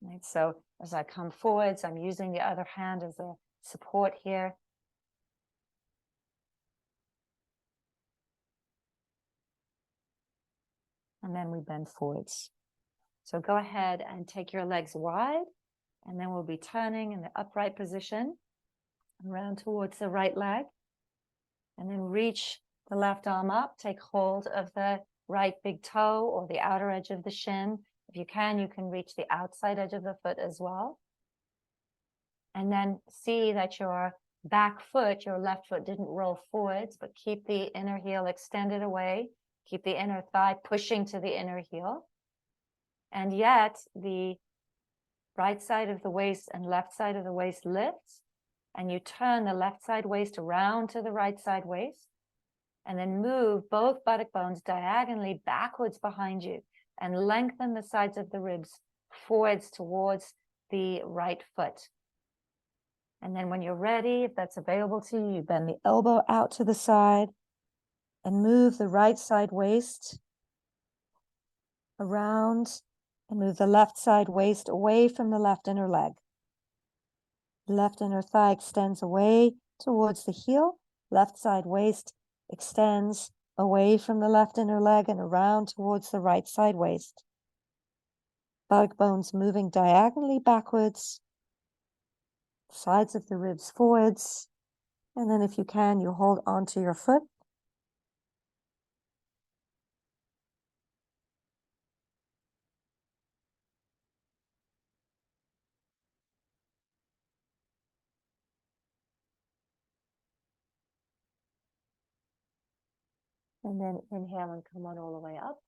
Right? So as I come forwards, I'm using the other hand as a support here. And then we bend forwards. So go ahead and take your legs wide, and then we'll be turning in the upright position around towards the right leg. And then reach the left arm up, take hold of the right big toe or the outer edge of the shin. If you can reach the outside edge of the foot as well. And then see that your back foot, your left foot, didn't roll forwards, but keep the inner heel extended away. Keep the inner thigh pushing to the inner heel. And yet the right side of the waist and left side of the waist lifts. And you turn the left side waist around to the right side waist. And then move both buttock bones diagonally backwards behind you and lengthen the sides of the ribs forwards towards the right foot. And then when you're ready, if that's available to you, you bend the elbow out to the side and move the right side waist around and move the left side waist away from the left inner leg. The left inner thigh extends away towards the heel. Left side waist extends away from the left inner leg and around towards the right side waist. Buttock bones moving diagonally backwards. Sides of the ribs forwards. And then if you can, you hold onto your foot. And then inhale and come on all the way up.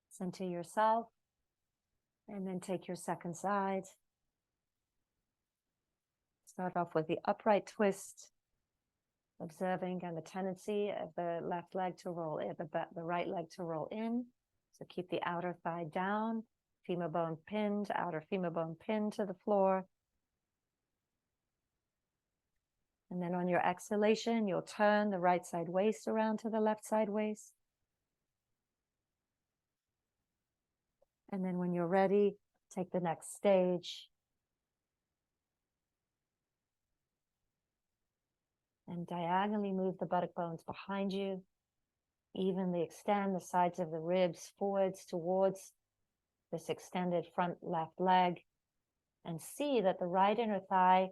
Center yourself. And then take your second side. Start off with the upright twist, observing and the tendency of the left leg to roll in, the right leg to roll in. So keep the outer thigh down, femur bone pinned, outer femur bone pinned to the floor. And then on your exhalation, you'll turn the right side waist around to the left side waist. And then when you're ready, take the next stage. And diagonally move the buttock bones behind you. Evenly extend the sides of the ribs forwards towards this extended front left leg. And see that the right inner thigh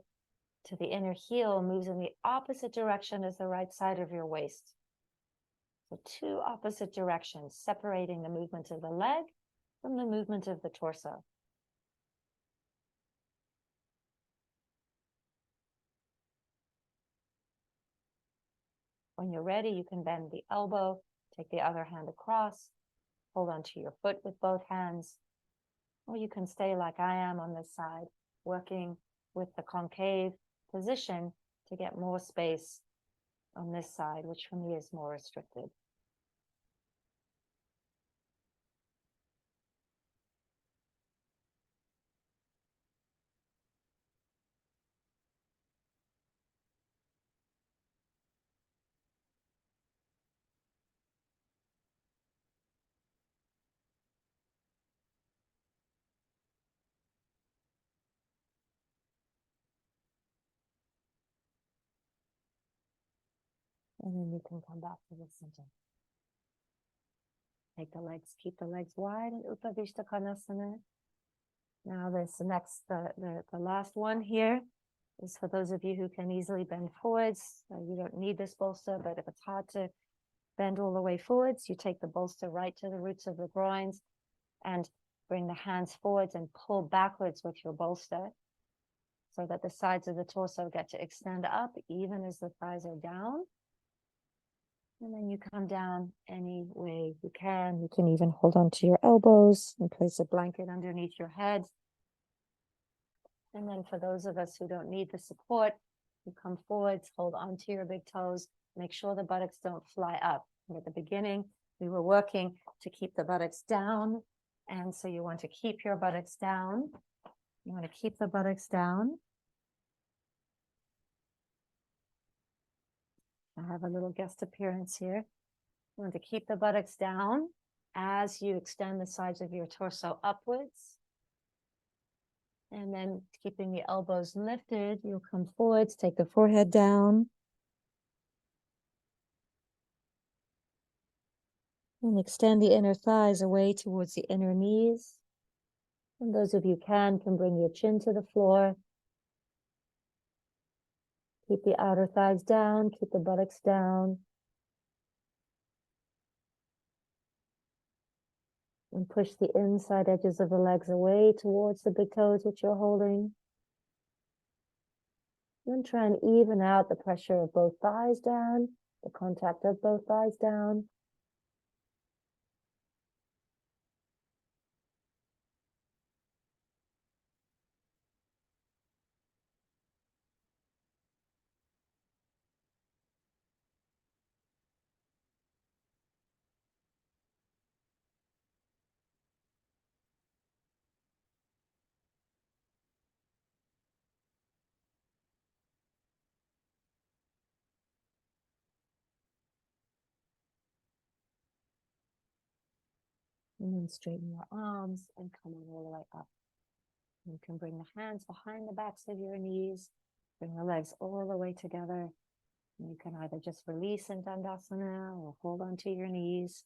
to the inner heel moves in the opposite direction as the right side of your waist. So two opposite directions, separating the movement of the leg from the movement of the torso. When you're ready, you can bend the elbow, take the other hand across, hold onto your foot with both hands, or you can stay like I am on this side, working with the concave position to get more space on this side, which for me is more restricted. And then you can come back to the center. Take the legs, keep the legs wide in Upavishta Konasana. Now this next, the last one here is for those of you who can easily bend forwards. You don't need this bolster, but if it's hard to bend all the way forwards, you take the bolster right to the roots of the groins and bring the hands forwards and pull backwards with your bolster so that the sides of the torso get to extend up even as the thighs are down. And then you come down any way you can. You can even hold on to your elbows and place a blanket underneath your head. And then for those of us who don't need the support, you come forwards, hold on to your big toes, make sure the buttocks don't fly up. And at the beginning, we were working to keep the buttocks down. And so you want to keep your buttocks down. You want to keep the buttocks down. I have a little guest appearance here. You want to keep the buttocks down as you extend the sides of your torso upwards. And then keeping the elbows lifted, you'll come forwards, take the forehead down. And extend the inner thighs away towards the inner knees. And those of you can bring your chin to the floor. Keep the outer thighs down, keep the buttocks down. And push the inside edges of the legs away towards the big toes, which you're holding. Then try and even out the pressure of both thighs down, the contact of both thighs down. And then straighten your arms and come on all the way up. You can bring the hands behind the backs of your knees. Bring the legs all the way together. And you can either just release in Dandasana or hold onto your knees.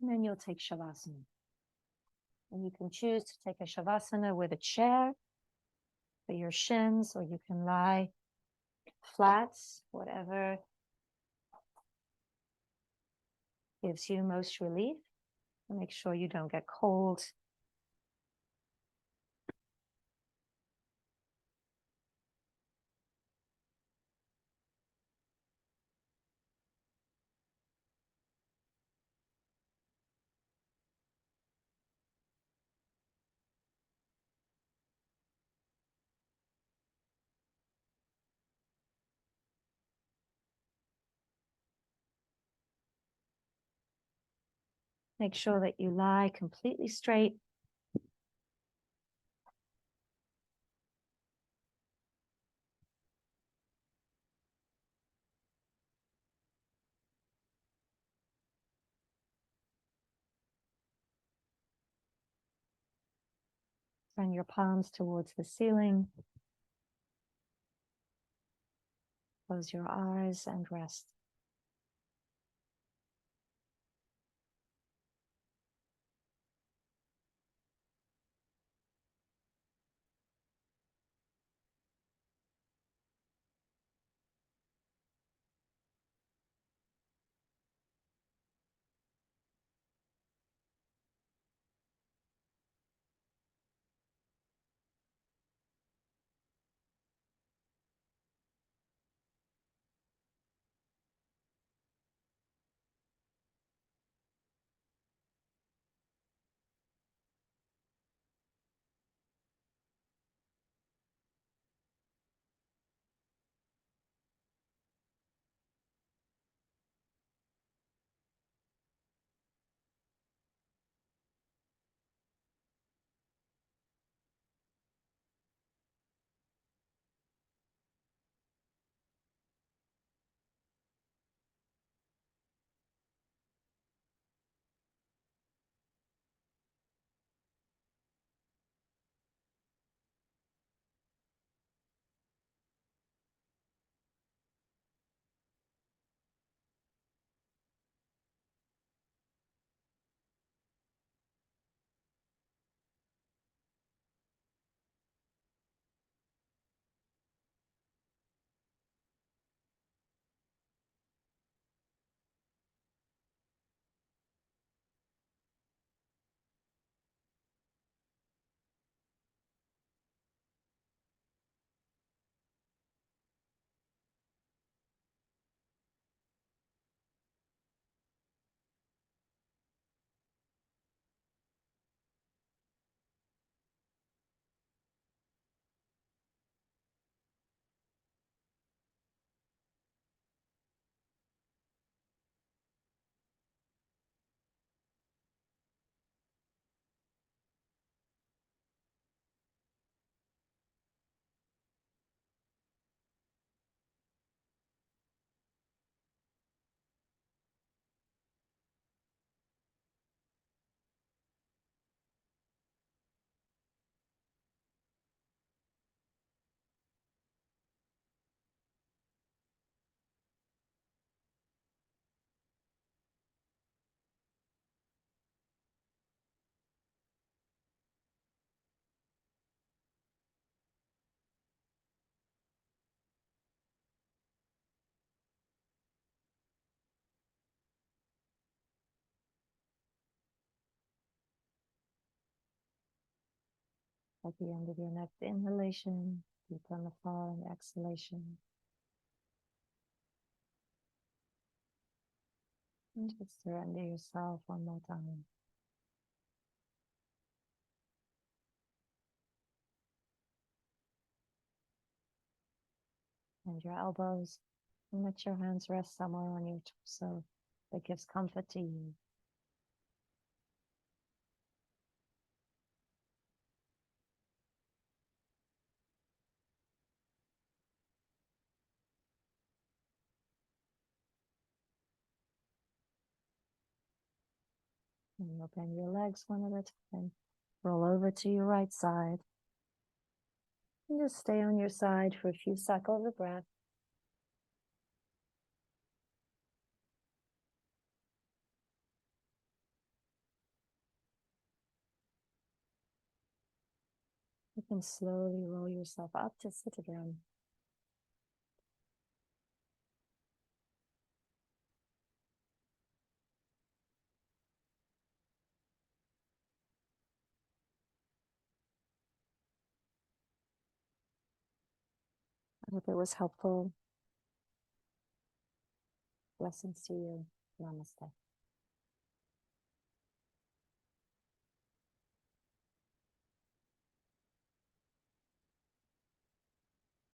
And then you'll take Shavasana. And you can choose to take a Shavasana with a chair for your shins, or you can lie flat, whatever gives you most relief. Make sure you don't get cold. Make sure that you lie completely straight. Turn your palms towards the ceiling. Close your eyes and rest. At the end of your next inhalation, deep on the following exhalation. And just surrender yourself one more time. And your elbows, and let your hands rest somewhere on your torso that gives comfort to you. And you'll bend your legs one at a time. Roll over to your right side. And just stay on your side for a few cycles of breath. You can slowly roll yourself up to sit again. I hope it was helpful. Blessings to you. Namaste.